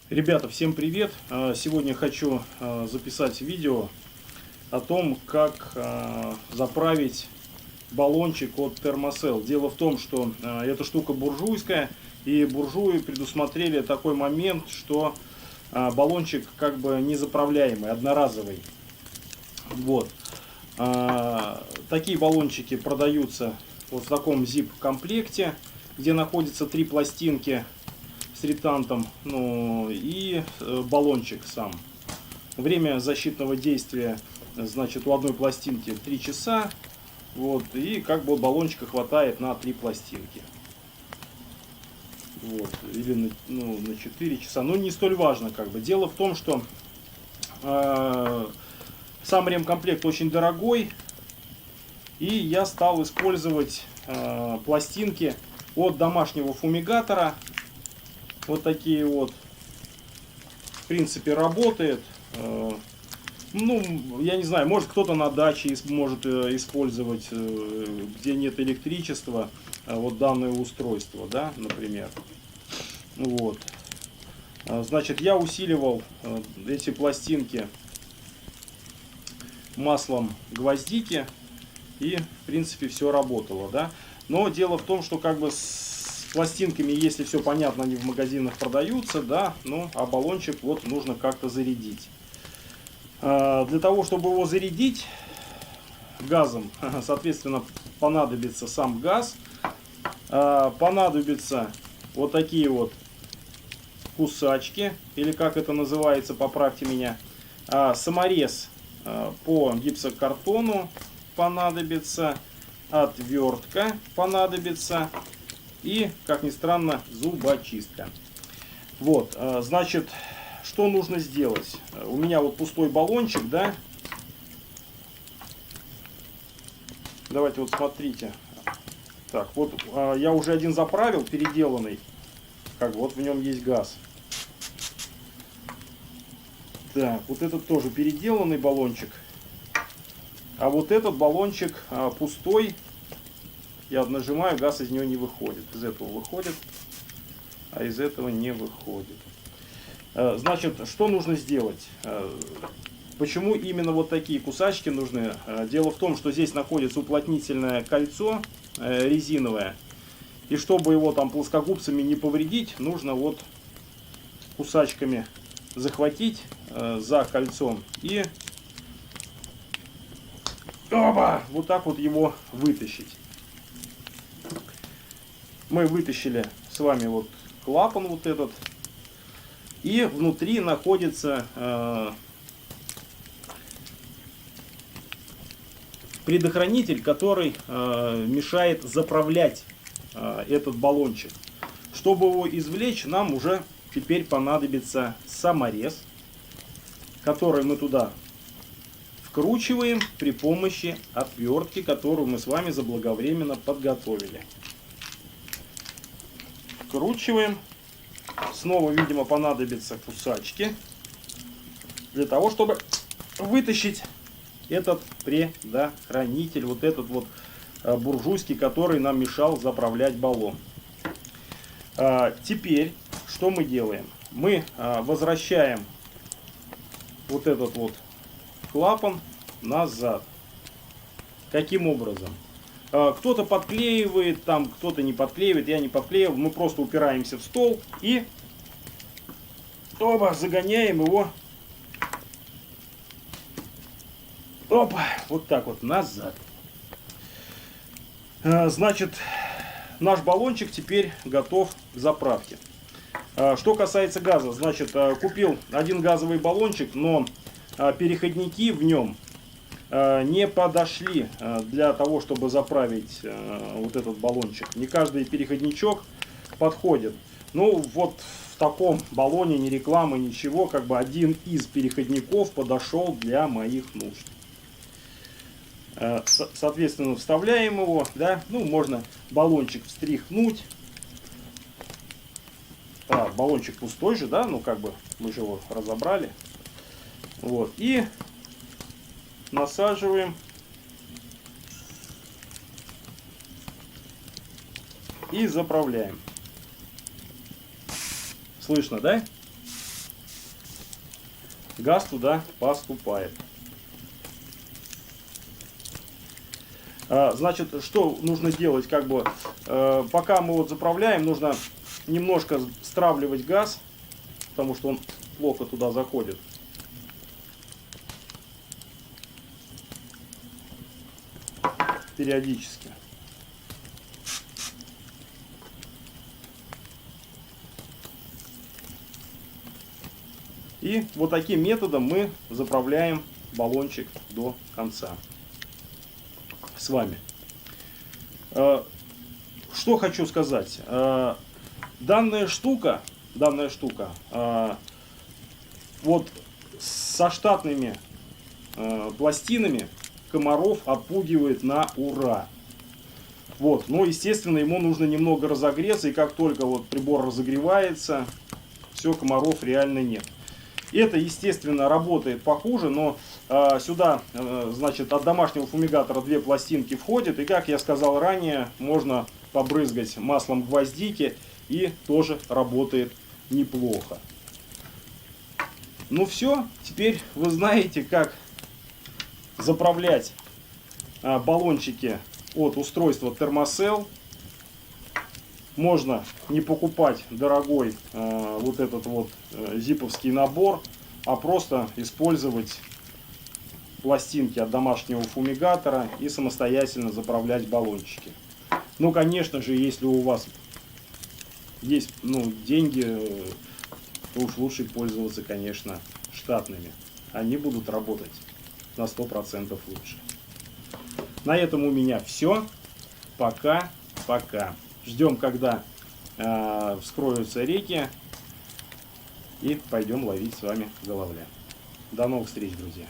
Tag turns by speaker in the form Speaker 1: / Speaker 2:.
Speaker 1: Ребята, всем привет! Сегодня хочу записать видео о том, как заправить баллончик от Thermacell. Дело в том, что эта штука буржуйская, и буржуи предусмотрели такой момент, что баллончик как бы незаправляемый, одноразовый. Вот. Такие баллончики продаются вот в таком zip-комплекте, где находятся 3 пластинки с ретантом, ну и баллончик сам. Время защитного действия, значит, у одной пластинки 3 часа. Вот, и как бы баллончика хватает на 3 пластинки. Вот, или на 4 часа. Но не столь важно, как бы. Дело в том, что сам ремкомплект очень дорогой. И я стал использовать пластинки от домашнего фумигатора. Вот такие вот. В принципе, работает. Ну, я не знаю, может кто-то на даче может использовать, где нет электричества, вот данное устройство, да, например. Вот. Значит, я усиливал эти пластинки маслом гвоздики, и, в принципе, все работало, да. Но дело в том, что как бы с пластинками, если все понятно, они в магазинах продаются, да, ну, а баллончик вот нужно как-то зарядить. Для того, чтобы его зарядить газом, соответственно, понадобится сам газ, понадобятся вот такие вот кусачки, или как это называется, поправьте меня, саморез по гипсокартону понадобится, отвертка понадобится и, как ни странно, зубочистка. Вот, значит, что нужно сделать? У меня вот пустой баллончик, да? Давайте вот смотрите. Так, вот я уже один заправил, переделанный. Как вот в нем есть газ. Так, вот этот тоже переделанный баллончик. А вот этот баллончик пустой. Я нажимаю, газ из него не выходит. Из этого выходит, а из этого не выходит. Значит, что нужно сделать? Почему именно вот такие кусачки нужны? Дело в том, что здесь находится уплотнительное кольцо резиновое. И чтобы его там плоскогубцами не повредить, нужно вот кусачками захватить за кольцом и вот так вот его вытащить. Мы вытащили с вами вот клапан вот этот. И внутри находится предохранитель, который мешает заправлять этот баллончик. Чтобы его извлечь, нам уже теперь понадобится саморез, который мы туда вкручиваем при помощи отвертки, которую мы с вами заблаговременно подготовили. Вкручиваем. Снова, видимо, понадобятся кусачки для того, чтобы вытащить этот предохранитель, вот этот вот буржуйский, который нам мешал заправлять баллон. Теперь что мы делаем? Мы возвращаем вот этот вот клапан назад. Каким образом? Кто-то подклеивает, там кто-то не подклеивает, я не подклеивал. Мы просто упираемся в стол и загоняем его вот так вот назад. Значит, наш баллончик теперь готов к заправке. Что касается газа, значит, купил один газовый баллончик, но переходники в нем не подошли для того, чтобы заправить вот этот баллончик. Не каждый переходничок подходит. Ну, вот в таком баллоне, ни рекламы, ничего, как бы один из переходников подошел для моих нужд. Соответственно, вставляем его, да, ну, можно баллончик встряхнуть. Баллончик пустой же, да, ну, как бы мы же его разобрали. Вот. И насаживаем. И заправляем. Слышно, да? Газ туда поступает. Значит, что нужно делать? Как бы, пока мы вот заправляем, нужно немножко стравливать газ, потому что он плохо туда заходит. Периодически. И вот таким методом мы заправляем баллончик до конца. С вами. Что хочу сказать. Данная штука вот со штатными пластинами комаров отпугивает на ура. Вот, но естественно ему нужно немного разогреться, и как только вот прибор разогревается, все, комаров реально нет. Это, естественно, работает похуже, но сюда, значит, от домашнего фумигатора 2 пластинки входят. И, как я сказал ранее, можно побрызгать маслом гвоздики, и тоже работает неплохо. Ну все, теперь вы знаете, как заправлять баллончики от устройства Thermacell. Можно не покупать дорогой вот этот вот зиповский набор, а просто использовать пластинки от домашнего фумигатора и самостоятельно заправлять баллончики. Ну, конечно же, если у вас есть деньги, то уж лучше пользоваться, конечно, штатными. Они будут работать на 100% лучше. На этом у меня все. Пока. Ждем, когда вскроются реки, и пойдем ловить с вами головля. До новых встреч, друзья!